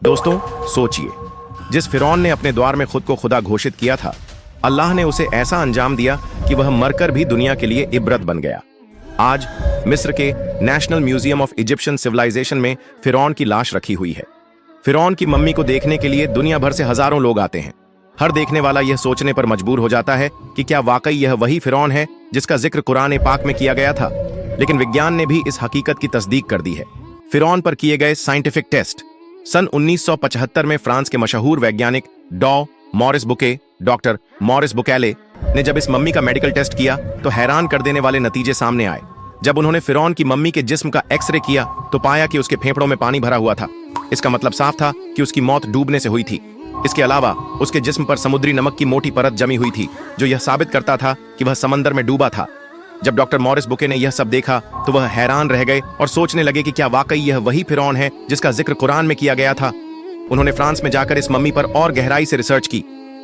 दोस्तों सोचिए, जिस फिरौन ने अपने द्वार में खुद को खुदा घोषित किया था, अल्लाह ने उसे ऐसा अंजाम दिया कि वह मरकर भी दुनिया के लिए इबरत बन गया। आज मिस्र के National Museum of Egyptian Civilisation में फिरौन की लाश रखी हुई है। फिरौन की मम्मी को देखने के लिए दुनिया भर से हजारों लोग आते हैं। हर देखने वाला यह सोचने पर मजबूर हो जाता है कि क्या वाकई यह वही फिरौन है जिसका जिक्र कुरान पाक में किया गया था। लेकिन विज्ञान ने भी इस हकीकत की तस्दीक कर दी है। फिरौन पर किए गए साइंटिफिक टेस्ट सन 1975 में फ्रांस के मशहूर वैज्ञानिक डॉक्टर मॉरिस बुकैले ने जब इस मम्मी का मेडिकल टेस्ट किया तो हैरान कर देने वाले नतीजे सामने आए। जब उन्होंने फिरौन की मम्मी के जिस्म का एक्सरे किया तो पाया कि उसके फेफड़ों में पानी भरा हुआ था। इसका मतलब साफ था कि उसकी मौत डूबने से हुई थी। इसके अलावा उसके जिस्म पर समुद्री नमक की मोटी परत जमी हुई थी, जो यह साबित करता था कि वह समंदर में डूबा था। जब डॉक्टर मॉरिस बुके ने यह सब देखा तो वह हैरान रह गए और सोचने लगे कि क्या वाकई यह वही फिरौन है जिसका जिक्र कुरान में किया गया था। उन्होंने फ्रांस में जाकर इस मम्मी पर और गहराई से रिसर्च की।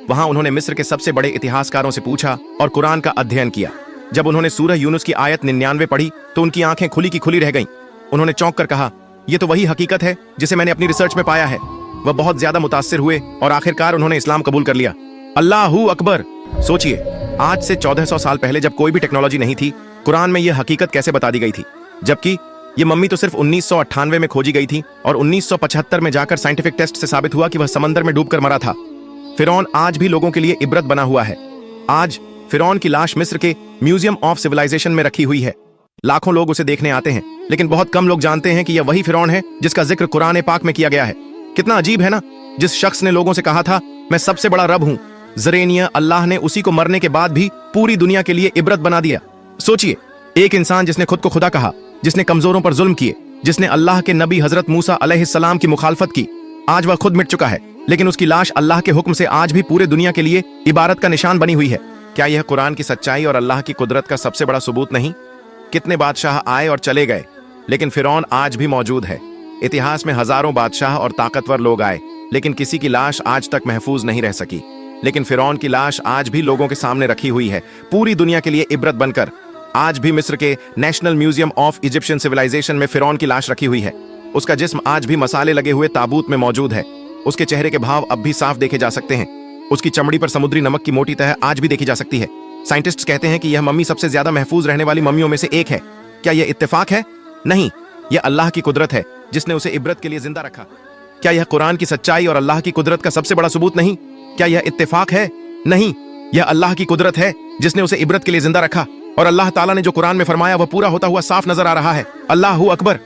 वहां उन्होंने मिस्र के सबसे बड़े इतिहासकारों से पूछा और कुरान का अध्ययन किया। जब उन्होंने सूरह यूनुस की आयत 99 पढ़ी तो उनकी आंखें खुली की खुली रह गईं। उन्होंने चौंक कर कहा, यह तो वही हकीकत है जिसे मैंने अपनी रिसर्च में पाया है। वह बहुत ज्यादा मुतासिर हुए और आखिरकार उन्होंने इस्लाम कबूल कर लिया। अल्लाहू अकबर। सोचिए, आज से 1400 साल पहले जब कोई भी टेक्नोलॉजी नहीं थी, कुरान में यह हकीकत कैसे बता दी गई थी, जबकि ये मम्मी तो सिर्फ 1998 में खोजी गई थी और 1975 में जाकर साइंटिफिक टेस्ट से साबित हुआ कि वह समंदर में डूबकर मरा था। फिरौन आज भी लोगों के लिए इबरत बना हुआ है। आज फिरौन की लाश मिस्र के म्यूजियम ऑफ सिविलाइजेशन में रखी हुई है। लाखों लोग उसे देखने आते हैं, लेकिन बहुत कम लोग जानते हैं कि यह वही फिरौन है जिसका जिक्र कुरान पाक में किया गया है। कितना अजीब है ना। जिस शख्स ने लोगों से कहा था मैं सबसे बड़ा रब हूं, ज़रेनिया अल्लाह ने उसी को मरने के बाद भी पूरी दुनिया के लिए इबरत बना दिया। सोचिए, एक इंसान जिसने खुद को खुदा कहा, जिसने कमजोरों पर जुल्म किए, जिसने अल्लाह के नबी हजरत मूसा अलैहिस्सलाम की मुखालफत की, आज वह खुद मिट चुका है, लेकिन उसकी लाश अल्लाह के हुक्म से आज भी पूरे दुनिया के लिए इबारत का निशान बनी हुई है। क्या यह कुरान की सच्चाई और अल्लाह की कुदरत का सबसे बड़ा सबूत नहीं? कितने बादशाह आए और चले गए, लेकिन फिरौन आज भी मौजूद है। इतिहास में हजारों बादशाह और ताकतवर लोग आए, लेकिन किसी की लाश आज तक महफूज नहीं रह सकी। लेकिन फिरौन की लाश आज भी लोगों के सामने रखी हुई है, पूरी दुनिया के लिए इबरत बनकर। आज भी मिस्र के National Museum of Egyptian Civilisation में फिरौन की लाश रखी हुई है। उसका जिस्म आज भी मसाले लगे हुए ताबूत में मौजूद है। उसके चेहरे के भाव अब भी साफ देखे जा सकते हैं। उसकी चमड़ी पर समुद्री नमक की मोटी तह आज भी देखी जा सकती है। साइंटिस्ट्स कहते हैं कि यह मम्मी सबसे ज्यादा महफूज रहने वाली मम्मियों में से एक है। क्या यह इत्तेफाक है? नहीं, यह अल्लाह की कुदरत है जिसने उसे इबरत के लिए जिंदा रखा। क्या यह कुरान की सच्चाई और अल्लाह की कुदरत का सबसे बड़ा सबूत नहीं? क्या यह इत्तेफाक है? नहीं, यह अल्लाह की कुदरत है जिसने उसे इबरत के लिए जिंदा रखा और अल्लाह ताला ने जो कुरान में फरमाया वह पूरा होता हुआ साफ नजर आ रहा है। अल्लाहू अकबर।